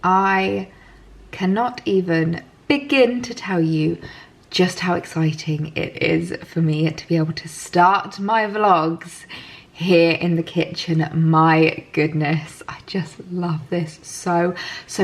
I cannot even begin to tell you just how exciting it is for me to be able to start my vlogs here in the kitchen. My goodness, I just love this so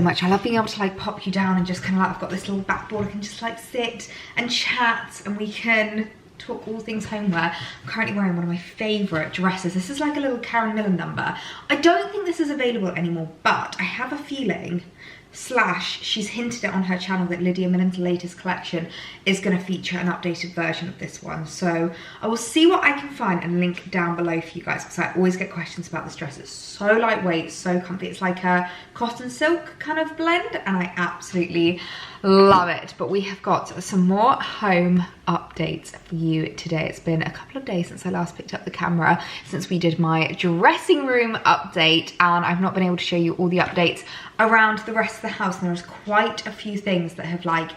much. I love being able to like pop you down and just kind of like, I've got this little backboard, I can just like sit and chat and we can talk all things homeware. I'm currently wearing one of my favourite dresses. This is like a little Karen Millen number. I don't think this is available anymore, but I have a feeling, slash she's hinted it on her channel, that Lydia Millen's latest collection is going to feature an updated version of this one. So I will see what I can find and link down below for you guys, because I always get questions about this dress. It's so lightweight, so comfy. It's like a cotton silk kind of blend and I absolutely love it. But we have got some more home updates for you today. It's been a couple of days since I last picked up the camera, since we did my dressing room update, and I've not been able to show you all the updates around the rest of the house. And there's quite a few things that have like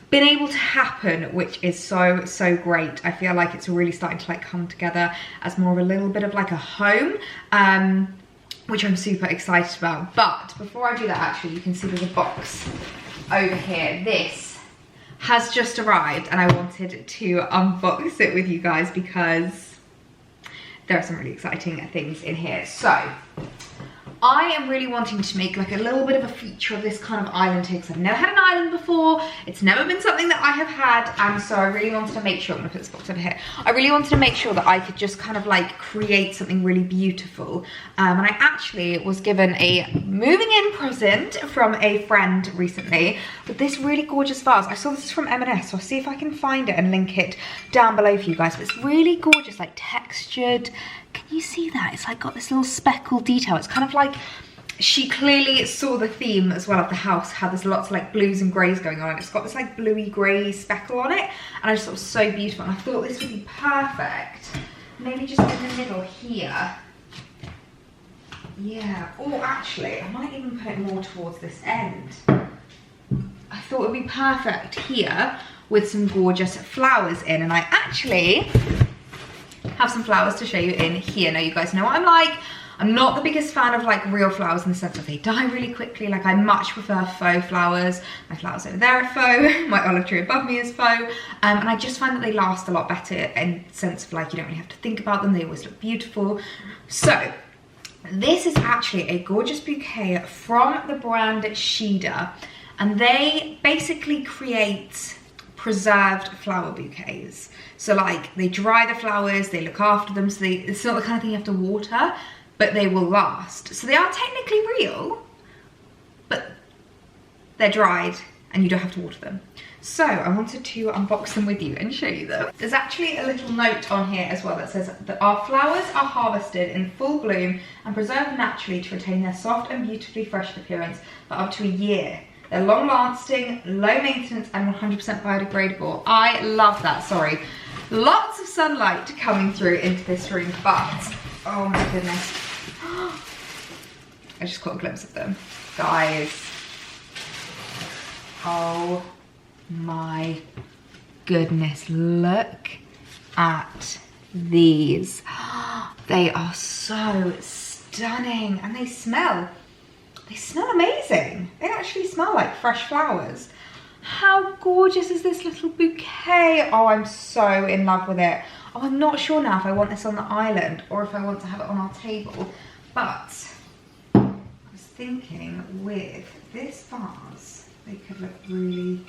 been able to happen, which is so great. I feel like it's really starting to like come together as more of a little bit of like a home, which I'm super excited about. But before I do that, actually, you can see there's a box over here. This has just arrived and I wanted to unbox it with you guys because there are some really exciting things in here. So I am really wanting to make like a little bit of a feature of this kind of island here, because I've never had an island before. It's never been something that I have had, and so I really wanted to make sure, I'm gonna put this box over here. I really wanted to make sure that I could just kind of like create something really beautiful. And I actually was given a moving in present from a friend recently with this really gorgeous vase. I saw this is from M&S, so I'll see if I can find it and link it down below for you guys. But it's really gorgeous, like textured. Can you see that? It's like got this little speckled detail. It's kind of like, she clearly saw the theme as well of the house, how there's lots of like blues and greys going on. It's got this like bluey grey speckle on it, and I just thought it was so beautiful. And I thought this would be perfect, maybe just in the middle here. Yeah, or actually, I might even put it more towards this end. I thought it would be perfect here with some gorgeous flowers in, and I actually have some flowers to show you in here. Now you guys know what I'm like. I'm not the biggest fan of like real flowers in the sense that they die really quickly. Like I much prefer faux flowers. My flowers over there are faux, my olive tree above me is faux. And I just find that they last a lot better in the sense of like you don't really have to think about them. They always look beautiful. So this is actually a gorgeous bouquet from the brand Shida, and they basically create preserved flower bouquets. So like they dry the flowers, they look after them, so it's not the kind of thing you have to water, but they will last. So they are technically real, but they're dried and you don't have to water them. So I wanted to unbox them with you and show you them. There's actually a little note on here as well that says that our flowers are harvested in full bloom and preserved naturally to retain their soft and beautifully fresh appearance for up to a year. They're long lasting, low maintenance and 100% biodegradable. I love that, sorry. Lots of sunlight coming through into this room, but oh my goodness. I just caught a glimpse of them. Guys. Oh my goodness, look at these. They are so stunning and they smell amazing. They actually smell like fresh flowers. How gorgeous is this little bouquet? Oh, I'm so in love with it. Oh, I'm not sure now if I want this on the island or if I want to have it on our table, but I was thinking with this vase, they could look really...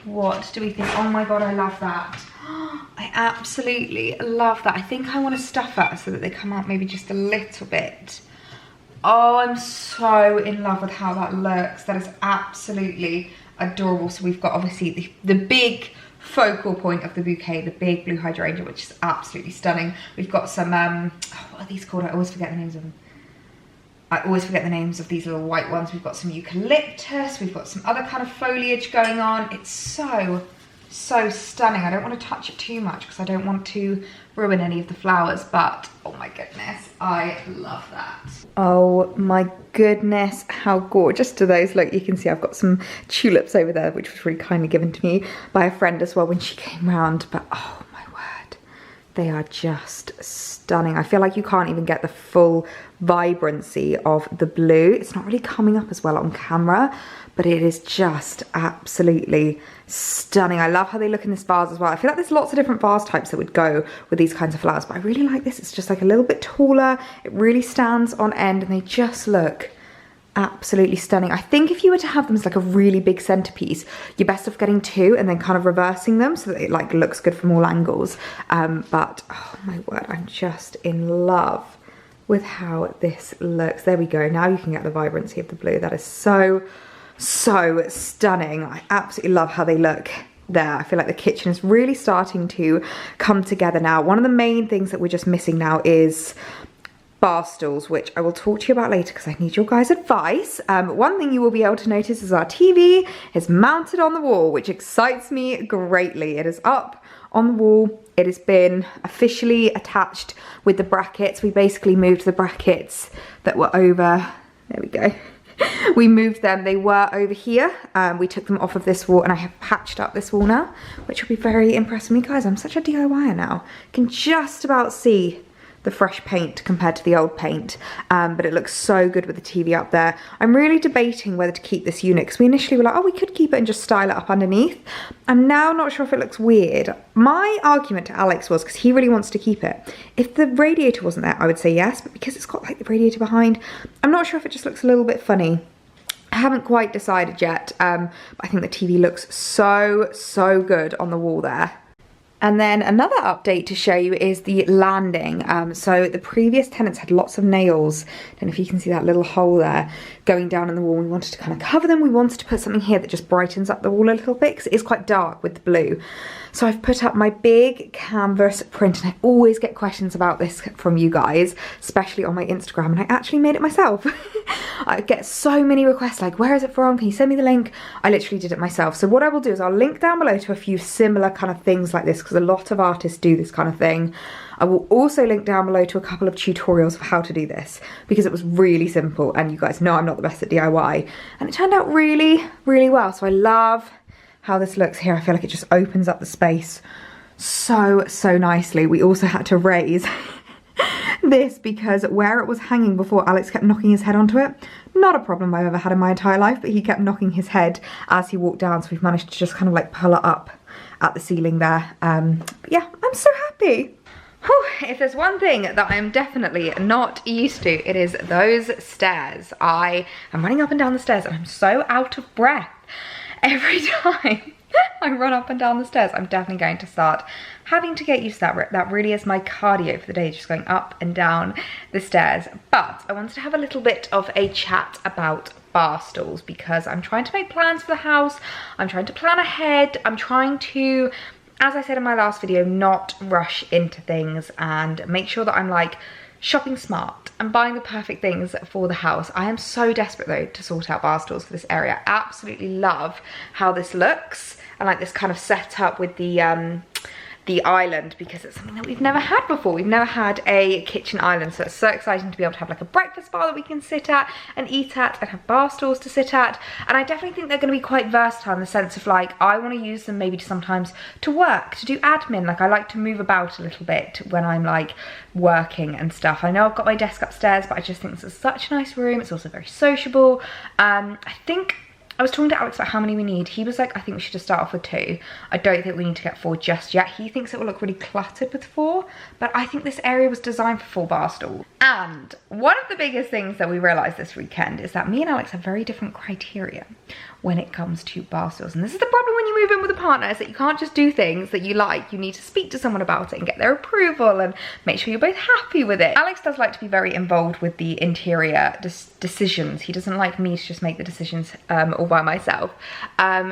What do we think? Oh my god, I love that. I absolutely love that. I think I want to stuff it so that they come out maybe just a little bit. Oh, I'm so in love with how that looks. That is absolutely adorable. So we've got obviously the big focal point of the bouquet, the big blue hydrangea, which is absolutely stunning. We've got some, what are these called? I always forget the names of them. I always forget the names of these little white ones. We've got some eucalyptus. We've got some other kind of foliage going on. It's so stunning. I don't want to touch it too much because I don't want to ruin any of the flowers, but oh my goodness, I love that. Oh my goodness, how gorgeous do those look. You can see I've got some tulips over there, which was really kindly given to me by a friend as well when she came round, but oh my word, They are just stunning. I feel like you can't even get the full vibrancy of the blue. It's not really coming up as well on camera, but it is just absolutely stunning. I love how they look in this vase as well. I feel like there's lots of different vase types that would go with these kinds of flowers, but I really like this. It's just like a little bit taller. It really stands on end and they just look absolutely stunning. I think if you were to have them as like a really big centerpiece, you're best off getting two and then kind of reversing them so that it like looks good from all angles. But oh my word, I'm just in love with how this looks. There we go. Now you can get the vibrancy of the blue. That is so stunning. I absolutely love how they look there. I feel like the kitchen is really starting to come together now. One of the main things that we're just missing now is bar stools, which I will talk to you about later because I need your guys' advice. One thing you will be able to notice is our TV is mounted on the wall, which excites me greatly. It is up on the wall. It has been officially attached with the brackets. We basically moved the brackets that were over, there we go. We moved them, they were over here. We took them off of this wall and I have patched up this wall now, which will be very impressive. Me guys, I'm such a DIYer now. I can just about see the fresh paint compared to the old paint, but it looks so good with the TV up there. I'm really debating whether to keep this unit because we initially were like, oh, we could keep it and just style it up underneath. I'm now not sure if it looks weird. My argument to Alex was, because he really wants to keep it, if the radiator wasn't there, I would say yes, but because it's got like the radiator behind, I'm not sure if it just looks a little bit funny. I haven't quite decided yet, but I think the TV looks so good on the wall there. And then another update to show you is the landing. So the previous tenants had lots of nails. I don't know if you can see that little hole there going down in the wall. We wanted to kind of cover them. We wanted to put something here that just brightens up the wall a little bit because it is quite dark with the blue. So I've put up my big canvas print, and I always get questions about this from you guys, especially on my Instagram, and I actually made it myself. I get so many requests like, where is it from? Can you send me the link? I literally did it myself. So what I will do is I'll link down below to a few similar kind of things like this because a lot of artists do this kind of thing. I will also link down below to a couple of tutorials of how to do this because it was really simple, and you guys know I'm not the best at DIY, and it turned out really well. So I love how this looks here. I feel like it just opens up the space so nicely. We also had to raise this because where it was hanging before, Alex kept knocking his head onto it. Not a problem I've ever had in my entire life, but he kept knocking his head as he walked down, so we've managed to just kind of like pull it up at the ceiling there. But yeah, I'm so happy. Whew, if there's one thing that I'm definitely not used to, it is those stairs. I am running up and down the stairs and I'm so out of breath every time I run up and down the stairs. I'm definitely going to start having to get used to that. That really is my cardio for the day, just going up and down the stairs. But I wanted to have a little bit of a chat about bar stools because I'm trying to make plans for the house. I'm trying to plan ahead. I'm trying to, as I said in my last video, not rush into things and make sure that I'm like shopping smart and buying the perfect things for the house. I am so desperate though to sort out bar stools for this area. I absolutely love how this looks and like this kind of setup with the island because it's something that we've never had before. We've never had a kitchen island, so it's so exciting to be able to have like a breakfast bar that we can sit at and eat at and have bar stools to sit at. And I definitely think they're going to be quite versatile in the sense of like I want to use them maybe sometimes to work, to do admin. Like I like to move about a little bit when I'm like working and stuff. I know I've got my desk upstairs, but I just think this is such a nice room. It's also very sociable. I think I was talking to Alex about how many we need. He was like, I think we should just start off with 2. I don't think we need to get 4 just yet. He thinks it will look really cluttered with 4, but I think this area was designed for 4 bar stools. And one of the biggest things that we realized this weekend is that me and Alex have very different criteria when it comes to bar stools. And this is the problem when you move in with a partner, is that you can't just do things that you like. You need to speak to someone about it and get their approval and make sure you're both happy with it. Alex does like to be very involved with the interior decisions. He doesn't like me to just make the decisions all by myself.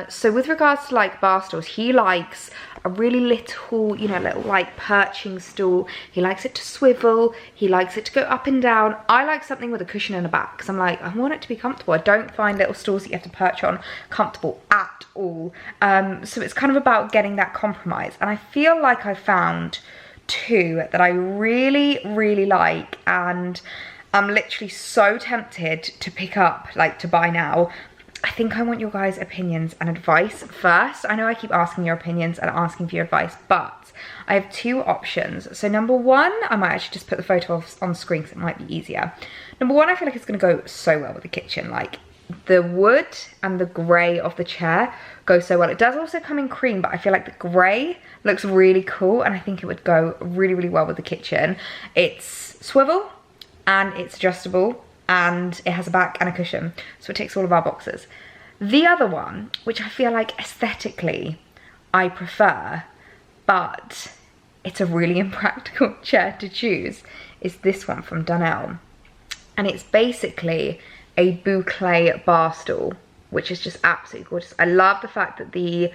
So with regards to like bar stools, he likes a really little, you know, little like perching stool. He likes it to swivel. He likes it to go up and down. I like something with a cushion in the back because I'm like, I want it to be comfortable. I don't find little stools that you have to perch on comfortable at all. So it's kind of about getting that compromise. And I feel like I found 2 that I really like, and I'm literally so tempted to pick up, like to buy now. I think I want your guys' opinions and advice first. I know I keep asking your opinions and asking for your advice, but I have two options. So number one, I might actually just put the photo on screen because it might be easier. Number one, I feel like it's gonna go so well with the kitchen. Like the wood and the grey of the chair go so well. It does also come in cream, but I feel like the grey looks really cool and I think it would go really, really well with the kitchen. It's swivel and it's adjustable and it has a back and a cushion, so it ticks all of our boxes. The other one, which I feel like aesthetically I prefer, but it's a really impractical chair to choose, is this one from Dunelm. And it's basically a boucle bar stool, which is just absolutely gorgeous. I love the fact that the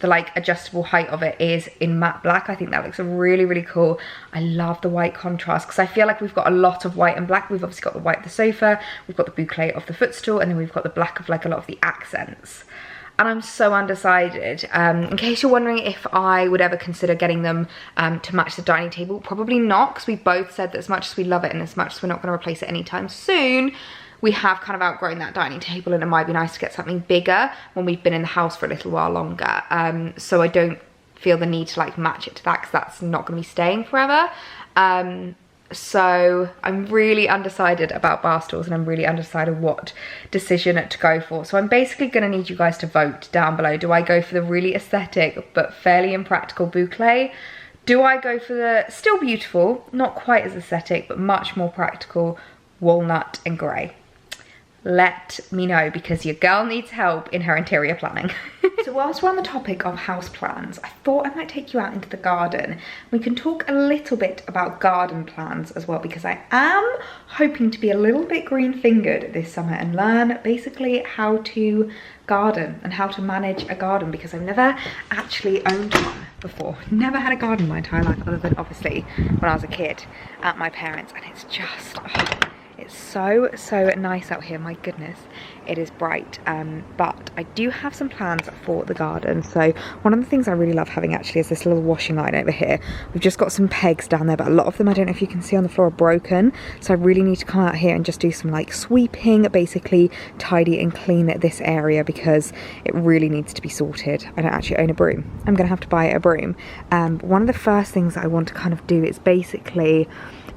like adjustable height of it is in matte black. I think that looks really, really cool. I love the white contrast because I feel like we've got a lot of white and black. We've obviously got the white of the sofa, we've got the boucle of the footstool, and then we've got the black of like a lot of the accents. And I'm so undecided. In case you're wondering if I would ever consider getting them to match the dining table, probably not, because we both said that as much as we love it and as much as we're not gonna replace it anytime soon, we have kind of outgrown that dining table and it might be nice to get something bigger when we've been in the house for a little while longer. So I don't feel the need to like match it to that because that's not gonna be staying forever. So I'm really undecided about bar stools and I'm really undecided what decision to go for. So I'm basically gonna need you guys to vote down below. Do I go for the really aesthetic but fairly impractical boucle? Do I go for the still beautiful, not quite as aesthetic, but much more practical walnut and grey? Let me know because your girl needs help in her interior planning. So whilst we're on the topic of house plans, I thought I might take you out into the garden. We can talk a little bit about garden plans as well because I am hoping to be a little bit green-fingered this summer and learn basically how to garden and how to manage a garden because I've never actually owned one before. Never had a garden my entire life other than obviously when I was a kid at my parents', and it's just, oh, it's so nice out here. My goodness, it is bright. But I do have some plans for the garden. So one of the things I really love having actually is this little washing line over here. We've just got some pegs down there, but a lot of them, I don't know if you can see on the floor, are broken. So I really need to come out here and just do some like sweeping, basically tidy and clean this area because it really needs to be sorted. I don't actually own a broom. I'm gonna have to buy a broom. One of the first things I want to kind of do is basically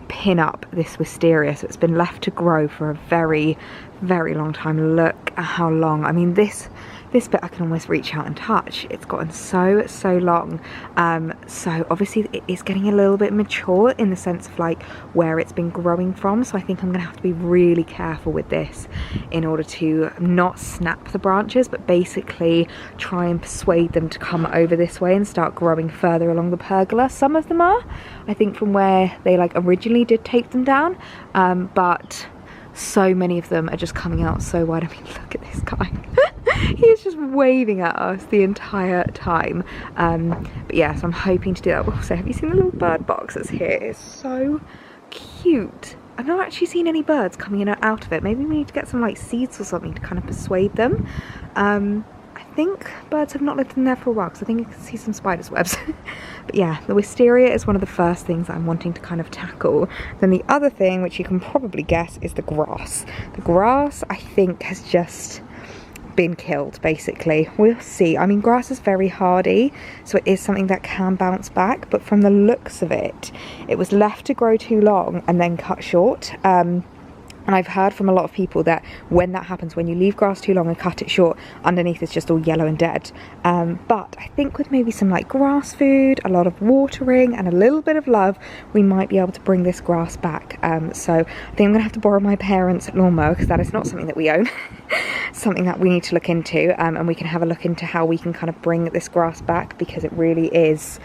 pin up this wisteria. So it's been left to grow for a very long time. Look at how long. I mean, this bit I can almost reach out and touch. It's gotten so long. So obviously it is getting a little bit mature in the sense of like where it's been growing from. So I think I'm gonna have to be really careful with this in order to not snap the branches, but basically try and persuade them to come over this way and start growing further along the pergola. Some of them are, I think, from where they like originally did take them down, but so many of them are just coming out so wide. I mean, look at this guy. He's just waving at us the entire time. But yeah, so I'm hoping to do that. Also, have you seen the little bird box that's here? It's so cute. I've not actually seen any birds coming in and out of it. Maybe we need to get some like seeds or something to kind of persuade them. I think birds have not lived in there for a while because I think you can see some spiders' webs. But yeah, the wisteria is one of the first things I'm wanting to kind of tackle. Then the other thing, which you can probably guess, is the grass. The grass, I think, has just been killed, basically. We'll see. I mean, grass is very hardy, so it is something that can bounce back, but from the looks of it, it was left to grow too long and then cut short. And I've heard from a lot of people that when that happens, when you leave grass too long and cut it short, underneath it's just all yellow and dead. But I think with maybe some like grass food, a lot of watering and a little bit of love, we might be able to bring this grass back. So I think I'm gonna have to borrow my parents' lawnmower because that is not something that we own. Something that we need to look into, and we can have a look into how we can kind of bring this grass back because it really is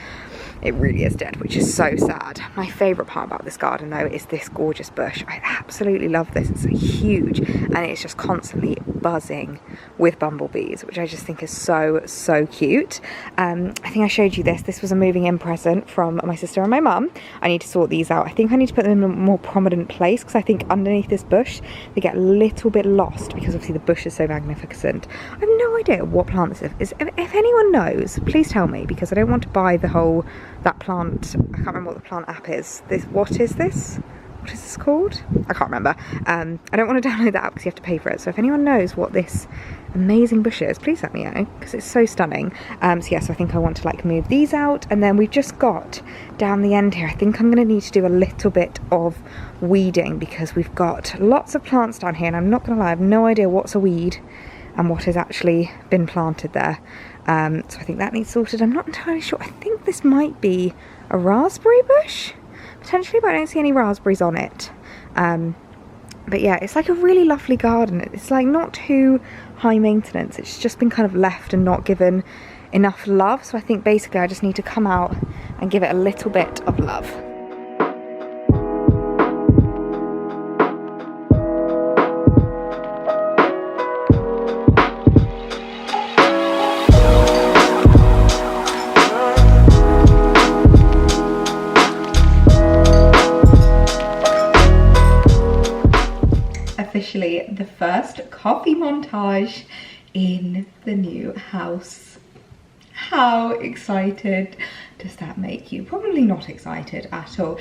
dead, which is so sad. My favourite part about this garden though is this gorgeous bush. I absolutely love this. It's huge and it's just constantly buzzing with bumblebees, which I just think is so cute. I think I showed you this. This was a moving in present from my sister and my mum. I need to sort these out. I think I need to put them in a more prominent place because I think underneath this bush they get a little bit lost because obviously the bush is so magnificent. I have no idea what plant this is. If anyone knows, please tell me because I don't want to buy the whole that plant. I can't remember what the plant app is. What is this? what is this called? I can't remember. I don't want to download that app because you have to pay for it. So if anyone knows what this amazing bush is, please let me know because it's so stunning. So yeah, so I think I want to like move these out, and then we've just got down the end here, I think I'm going to need to do a little bit of weeding because we've got lots of plants down here, and I'm not going to lie, I have no idea what's a weed and what has actually been planted there. So I think that needs sorted. I'm not entirely sure. I think this might be a raspberry bush potentially, but I don't see any raspberries on it. But yeah, it's like a really lovely garden. It's like not too high maintenance. It's just been kind of left and not given enough love. So I think basically I just need to come out and give it a little bit of love. Officially the first coffee montage in the new house. How excited does that make you? Probably not excited at all.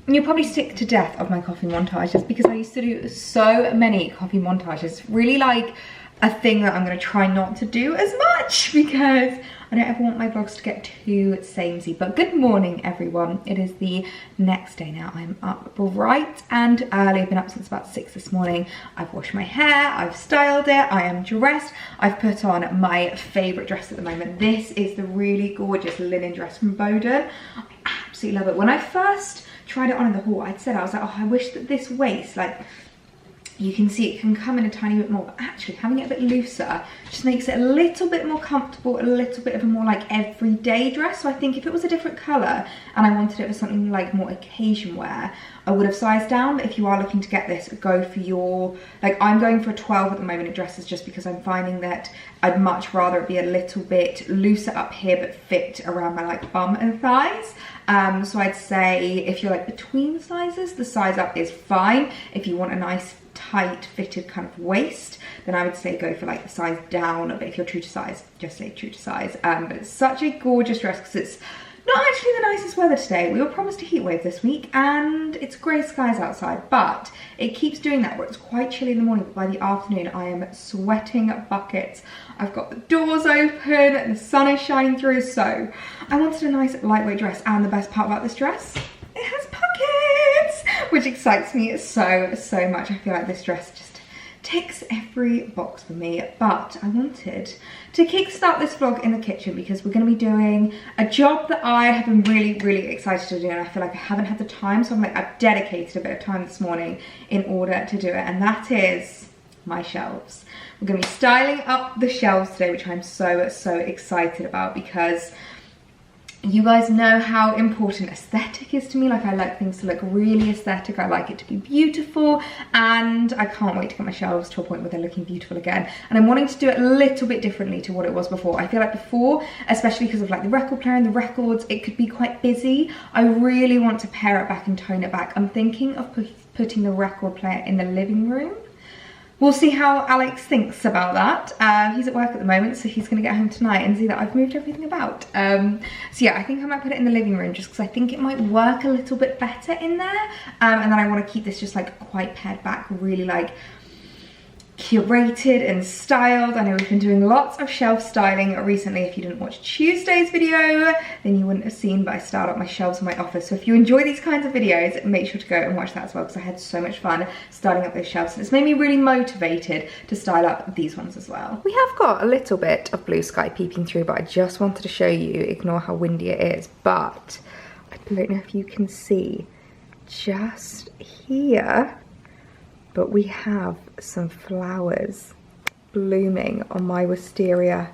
You're probably sick to death of my coffee montages because I used to do so many coffee montages. Really like a thing that I'm going to try not to do as much because I don't ever want my vlogs to get too samey. But good morning everyone. It is the next day now. I'm up bright and early. I've been up since about 6 this morning. I've washed my hair, I've styled it, I am dressed. I've put on my favourite dress at the moment. This is the really gorgeous linen dress from Boden. I absolutely love it. When I first tried it on in the haul, I was like, oh, I wish that this waist, like, you can see it can come in a tiny bit more, but actually having it a bit looser just makes it a little bit more comfortable, a little bit of a more like everyday dress. So I think if it was a different colour and I wanted it for something like more occasion wear, I would have sized down. But if you are looking to get this, go for your, like I'm going for a 12 at the moment in dresses just because I'm finding that I'd much rather it be a little bit looser up here but fit around my like bum and thighs. So I'd say if you're like between sizes, the size up is fine. If you want a nice tight fitted kind of waist, then I would say go for like the size down. But if you're true to size, just say true to size. But it's such a gorgeous dress because it's not actually the nicest weather today. We were promised a heat wave this week and it's grey skies outside, but it keeps doing that where it's quite chilly in the morning, but by the afternoon I am sweating buckets. I've got the doors open and the sun is shining through, so I wanted a nice lightweight dress, and the best part about this dress, it has pockets, which excites me so much. I feel like this dress just ticks every box for me. But I wanted to kickstart this vlog in the kitchen because we're going to be doing a job that I have been really excited to do, and I feel like I haven't had the time, so I've dedicated a bit of time this morning in order to do it, and that is my shelves. We're going to be styling up the shelves today, which I'm so excited about because you guys know how important aesthetic is to me. Like, I like things to look really aesthetic. I like it to be beautiful, and I can't wait to get my shelves to a point where they're looking beautiful again. And I'm wanting to do it a little bit differently to what it was before. I feel like before, especially because of like the record player and the records, it could be quite busy. I really want to pare it back and tone it back. I'm thinking of putting the record player in the living room. We'll see how Alex thinks about that. He's at work at the moment, so he's gonna get home tonight and see that I've moved everything about. So yeah, I think I might put it in the living room just because I think it might work a little bit better in there. And then I wanna keep this just like quite pared back, really like curated and styled. I know we've been doing lots of shelf styling recently. If you didn't watch Tuesday's video, then you wouldn't have seen, but I styled up my shelves in my office. So if you enjoy these kinds of videos, make sure to go and watch that as well, because I had so much fun styling up those shelves, and it's made me really motivated to style up these ones as well. We have got a little bit of blue sky peeping through, but I just wanted to show you, ignore how windy it is, but I don't know if you can see just here, but we have some flowers blooming on my wisteria.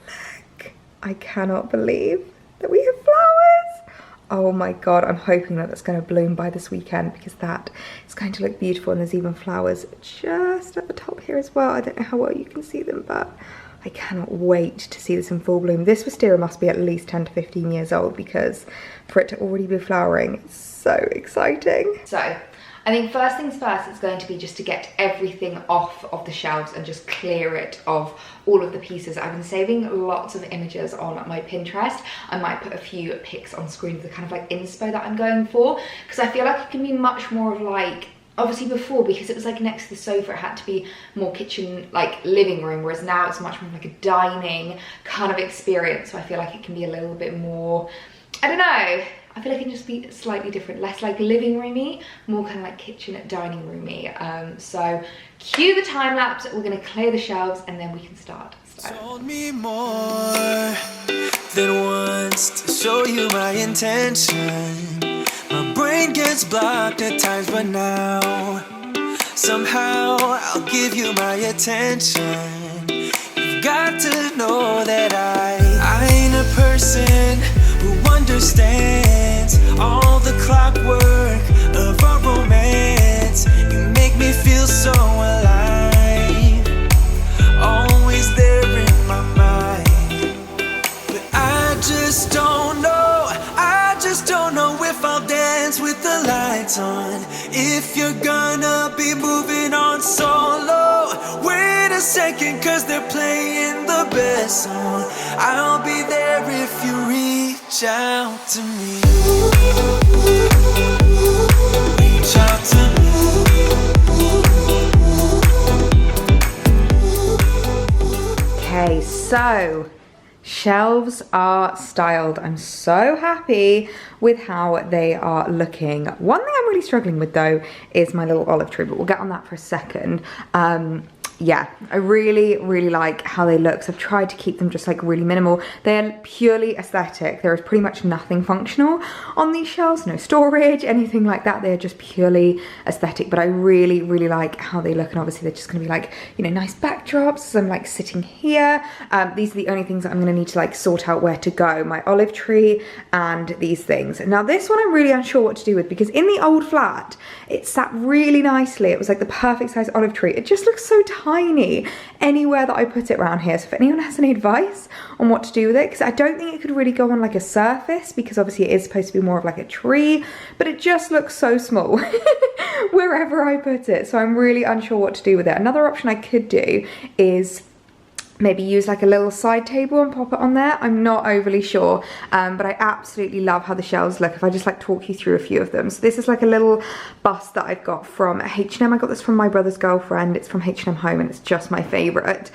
Look, I cannot believe that we have flowers. Oh my God, I'm hoping that that's going to bloom by this weekend because that is going to look beautiful. And there's even flowers just at the top here as well. I don't know how well you can see them, but I cannot wait to see this in full bloom. This wisteria must be at least 10 to 15 years old because for it to already be flowering, it's so exciting. So I think first things first, it's going to be just to get everything off of the shelves and just clear it of all of the pieces. I've been saving lots of images on my Pinterest. I might put a few pics on screen of the kind of like inspo that I'm going for, because I feel like it can be much more of like, obviously before, because it was like next to the sofa, it had to be more kitchen, like living room, whereas now it's much more like a dining kind of experience. So I feel like it can be a little bit more, I don't know, I feel like it can just be slightly different, less like living roomy, more kind of like kitchen dining roomy. So cue the time lapse, we're gonna clear the shelves and then we can start styling. Told me more than once to show you my intention. My brain gets blocked at times, but now somehow I'll give you my attention. You've got to know that I ain't a person who understands all the clockwork of our romance. You make me feel so alive, always there in my mind. But I just don't know if I'll dance with the lights on, if you're gonna be moving on solo. Wait a second, cause they're playing the best song. I'll be there if you reach out to me. Reach out to me. Okay, so shelves are styled. I'm so happy with how they are looking. One thing I'm really struggling with though is my little olive tree, but we'll get on that for a second. Yeah, I really like how they look. So I've tried to keep them just like really minimal. They're purely aesthetic. There is pretty much nothing functional on these shelves, no storage, anything like that. They're just purely aesthetic, but I really like how they look. And obviously they're just gonna be like, you know, nice backdrops. So I'm like sitting here. These are the only things that I'm gonna need to like sort out where to go. My olive tree and these things. Now this one I'm really unsure what to do with, because in the old flat, it sat really nicely. It was like the perfect size olive tree. It just looks so tiny anywhere that I put it around here. So if anyone has any advice on what to do with it, because I don't think it could really go on like a surface, because obviously it is supposed to be more of like a tree, but it just looks so small wherever I put it. So I'm really unsure what to do with it. Another option I could do is maybe use like a little side table and pop it on there. I'm not overly sure, but I absolutely love how the shelves look. If I just like talk you through a few of them. So this is like a little bust that I've got from H&M. I got this from my brother's girlfriend. It's from H&M Home and it's just my favorite.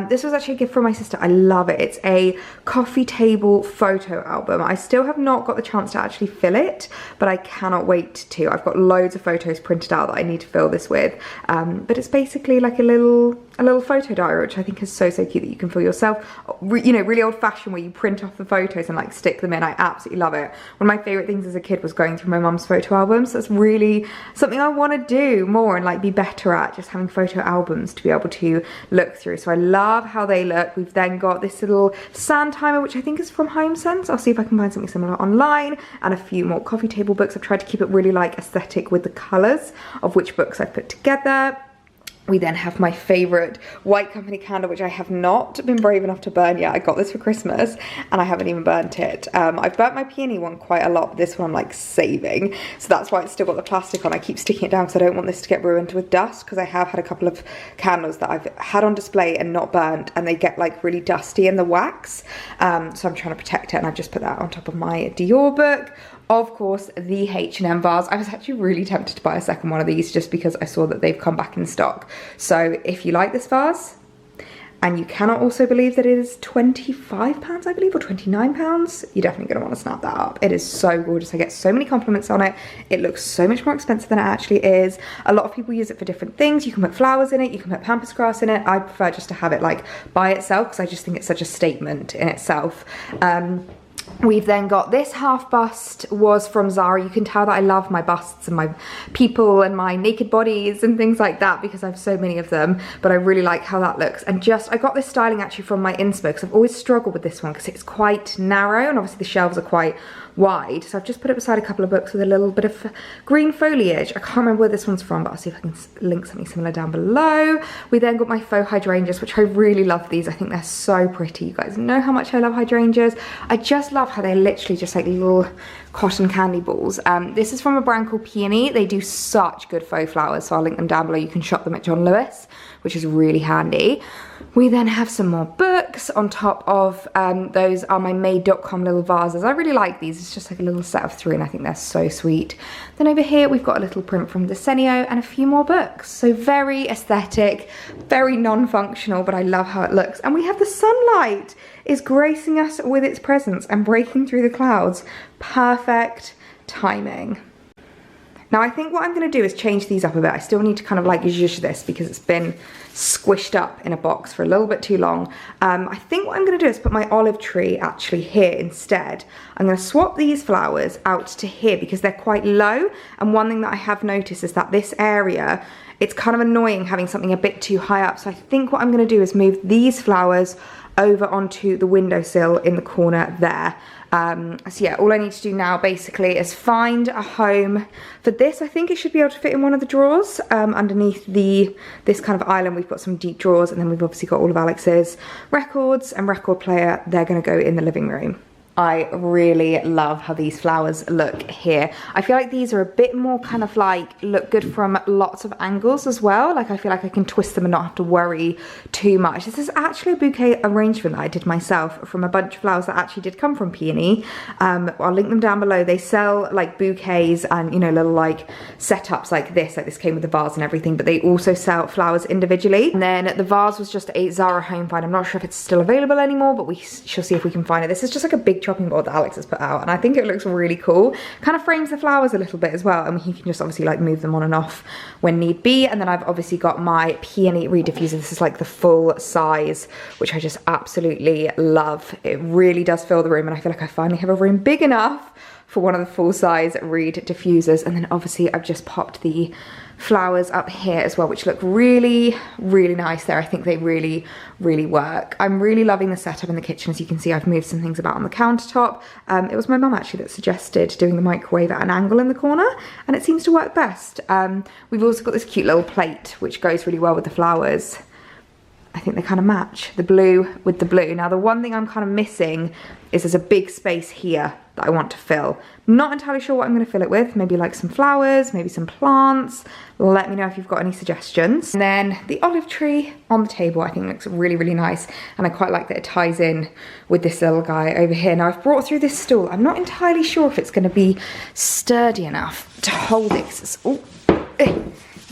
This was actually a gift from my sister. I love it. It's a coffee table photo album. I still have not got the chance to actually fill it, but I cannot wait to. I've got loads of photos printed out that I need to fill this with. But it's basically like a little photo diary, which I think is so cute that you can fill yourself. You know, really old fashioned, where you print off the photos and like stick them in. I absolutely love it. One of my favorite things as a kid was going through my mum's photo albums. That's really something I want to do more and like be better at, just having photo albums to be able to look through. So I love how they look. We've then got this little sand timer, which I think is from HomeSense. I'll see if I can find something similar online, and a few more coffee table books. I've tried to keep it really like aesthetic with the colors of which books I've put together. We then have my favorite White Company candle, which I have not been brave enough to burn yet. I got this for Christmas and I haven't even burnt it. I've burnt my peony one quite a lot, but this one I'm like saving. So that's why it's still got the plastic on. I keep sticking it down because I don't want this to get ruined with dust, because I have had a couple of candles that I've had on display and not burnt, and they get like really dusty in the wax. So I'm trying to protect it, and I've just put that on top of my Dior book. Of course, the H&M vase. I was actually really tempted to buy a second one of these just because I saw that they've come back in stock. So if you like this vase, and you cannot also believe that it is £25, I believe, or £29, you're definitely gonna wanna snap that up. It is so gorgeous. I get so many compliments on it. It looks so much more expensive than it actually is. A lot of people use it for different things. You can put flowers in it, you can put pampas grass in it. I prefer just to have it like by itself, because I just think it's such a statement in itself. We've then got this half bust, was from Zara. You can tell that I love my busts and my people and my naked bodies and things like that, because I have so many of them, but I really like how that looks. And just, I got this styling actually from my inspo, because I've always struggled with this one because it's quite narrow and obviously the shelves are quite wide. So I've just put it beside a couple of books with a little bit of green foliage. I can't remember where this one's from, but I'll see if I can link something similar down below. We then got my faux hydrangeas, which I really love these. I think they're so pretty. You guys know how much I love hydrangeas. I just love how they're literally just like little cotton candy balls. This is from a brand called PetiteElliee. They do such good faux flowers, so I'll link them down below. You can shop them at John Lewis, which is really handy. We then have some more books. On top of those are my made.com little vases. I really like these. It's just like a little set of 3 and I think they're so sweet. Then over here we've got a little print from Desenio and a few more books. So very aesthetic, very non-functional, but I love how it looks. And we have the sunlight is gracing us with its presence and breaking through the clouds. Perfect timing. Now I think what I'm going to do is change these up a bit. I still need to kind of like zhuzh this because it's been squished up in a box for a little bit too long. I think what I'm going to do is put my olive tree actually here instead. I'm going to swap these flowers out to here because they're quite low, and one thing that I have noticed is that this area, it's kind of annoying having something a bit too high up. So I think what I'm going to do is move these flowers over onto the windowsill in the corner there. So yeah, all I need to do now basically is find a home for this. I think it should be able to fit in one of the drawers. Underneath this kind of island, we've got some deep drawers, and then we've obviously got all of Alex's records and record player. They're going to go in the living room. I really love how these flowers look here. I feel like these are a bit more kind of like look good from lots of angles as well. Like I feel like I can twist them and not have to worry too much. This is actually a bouquet arrangement that I did myself from a bunch of flowers that actually did come from PetiteElliee. I'll link them down below. They sell like bouquets and, you know, little like setups like this came with the vase and everything, but they also sell flowers individually. And then the vase was just a Zara home find. I'm not sure if it's still available anymore, but we shall see if we can find it. This is just like a big chopping board that Alex has put out, and I think it looks really cool. Kind of frames the flowers a little bit as well, and you can just obviously like move them on and off when need be. And then I've obviously got my peony reed diffuser. This is like the full size, which I just absolutely love. It really does fill the room, and I feel like I finally have a room big enough for one of the full size reed diffusers. And then obviously I've just popped the flowers up here as well, which look really, really nice there. I think they really, really work. I'm really loving the setup in the kitchen. As you can see, I've moved some things about on the countertop. It was my mum actually that suggested doing the microwave at an angle in the corner, and it seems to work best. We've also got this cute little plate, which goes really well with the flowers. I think they kind of match the blue with the blue. Now the one thing I'm kind of missing is there's a big space here that I want to fill. Not entirely sure what I'm going to fill it with. Maybe like some flowers, maybe some plants. Let me know if you've got any suggestions. And then the olive tree on the table I think looks really, really nice, and I quite like that it ties in with this little guy over here. Now I've brought through this stool. I'm not entirely sure if it's going to be sturdy enough to hold it. It's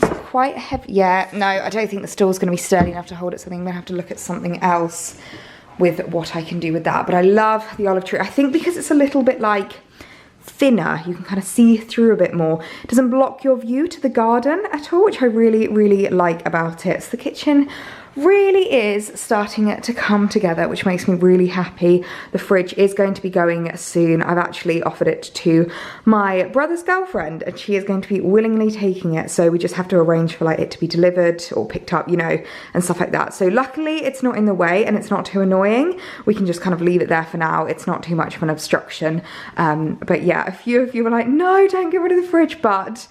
quite heavy. Yeah, no, I don't think the stool's going to be sturdy enough to hold it, so I think I'm going to have to look at something else with what I can do with that. But I love the olive tree. I think because it's a little bit like thinner, you can kind of see through a bit more. It doesn't block your view to the garden at all, which I really, really like about it. So the kitchen really is starting to come together, which makes me really happy. The fridge is going to be going soon. I've actually offered it to my brother's girlfriend, and she is going to be willingly taking it. So we just have to arrange for like it to be delivered or picked up, you know, and stuff like that. So luckily it's not in the way and it's not too annoying. We can just kind of leave it there for now. It's not too much of an obstruction. But yeah, a few of you were like, no, don't get rid of the fridge, but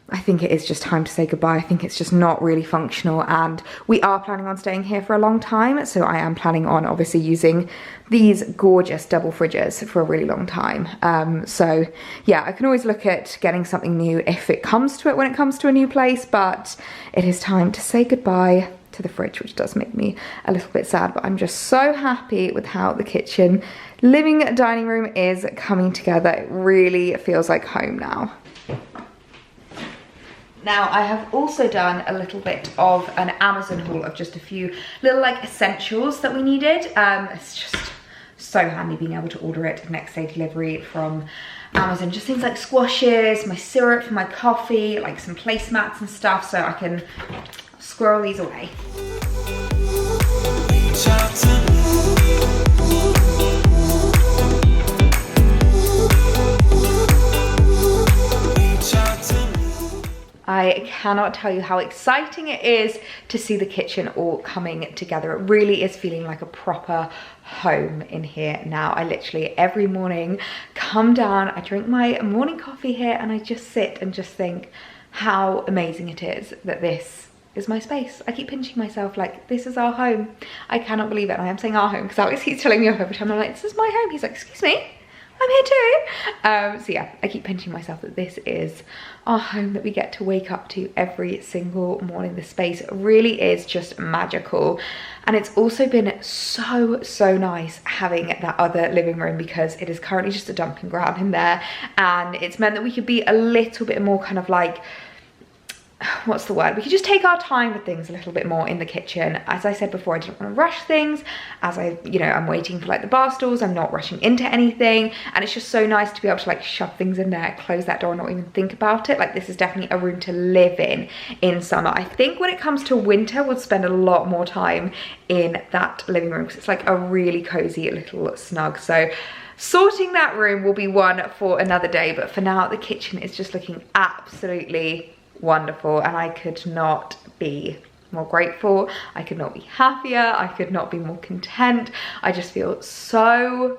I think it is just time to say goodbye. I think it's just not really functional, and we are planning on staying here for a long time, so I am planning on obviously using these gorgeous double fridges for a really long time. So yeah, I can always look at getting something new if it comes to it when it comes to a new place, but it is time to say goodbye to the fridge, which does make me a little bit sad. But I'm just so happy with how the kitchen, living dining room is coming together. It really feels like home now. Now I have also done a little bit of an Amazon haul of just a few little like essentials that we needed. It's just so handy being able to order it next day delivery from Amazon. Just things like squashes, my syrup for my coffee, like some placemats and stuff, so I can squirrel these away. I cannot tell you how exciting it is to see the kitchen all coming together. It really is feeling like a proper home in here now. I literally every morning come down, I drink my morning coffee here, and I just sit and just think how amazing it is that this is my space. I keep pinching myself like, this is our home. I cannot believe it. And I am saying our home because Alex keeps telling me off every time. I'm like, this is my home. He's like, excuse me, I I'm here too. So yeah, I keep pinching myself that this is our home that we get to wake up to every single morning. The space really is just magical. And it's also been so nice having that other living room, because it is currently just a dumping ground in there, and it's meant that we could be a little bit more kind of like, what's the word? We could just take our time with things a little bit more in the kitchen. As I said before, I didn't want to rush things. As I'm waiting for like the bar stools, I'm not rushing into anything. And it's just so nice to be able to like shove things in there, close that door, and not even think about it. Like, this is definitely a room to live in summer. I think when it comes to winter, we'll spend a lot more time in that living room, because it's like a really cozy little snug. So sorting that room will be one for another day. But for now, the kitchen is just looking absolutely wonderful, and I could not be more grateful. I could not be happier. I could not be more content. I just feel so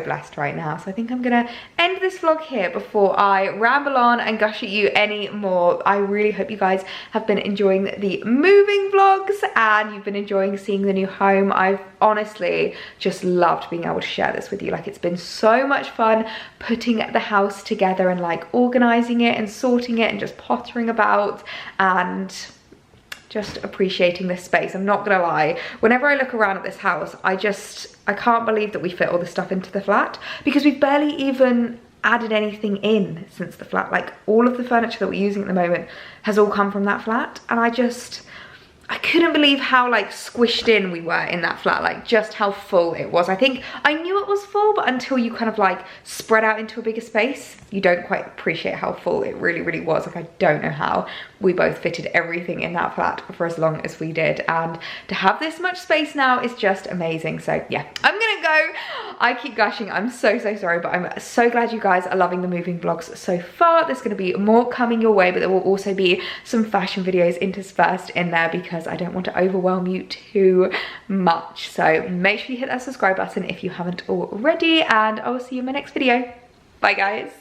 blessed right now. So I think I'm gonna end this vlog here before I ramble on and gush at you any more. I really hope you guys have been enjoying the moving vlogs and you've been enjoying seeing the new home. I've honestly just loved being able to share this with you. Like, it's been so much fun putting the house together and like organizing it and sorting it and just pottering about and just appreciating this space. I'm not gonna lie, whenever I look around at this house, I can't believe that we fit all this stuff into the flat, because we've barely even added anything in since the flat. Like, all of the furniture that we're using at the moment has all come from that flat, and I couldn't believe how like squished in we were in that flat, like just how full it was. I think I knew it was full, but until you kind of like spread out into a bigger space, you don't quite appreciate how full it really was. Like, I don't know how we both fitted everything in that flat for as long as we did, and to have this much space now is just amazing. So yeah, I'm gonna go. I keep gushing, I'm so sorry, but I'm so glad you guys are loving the moving vlogs so far. There's gonna be more coming your way, but there will also be some fashion videos interspersed in there, because I don't want to overwhelm you too much. So make sure you hit that subscribe button if you haven't already, and I will see you in my next video. Bye guys.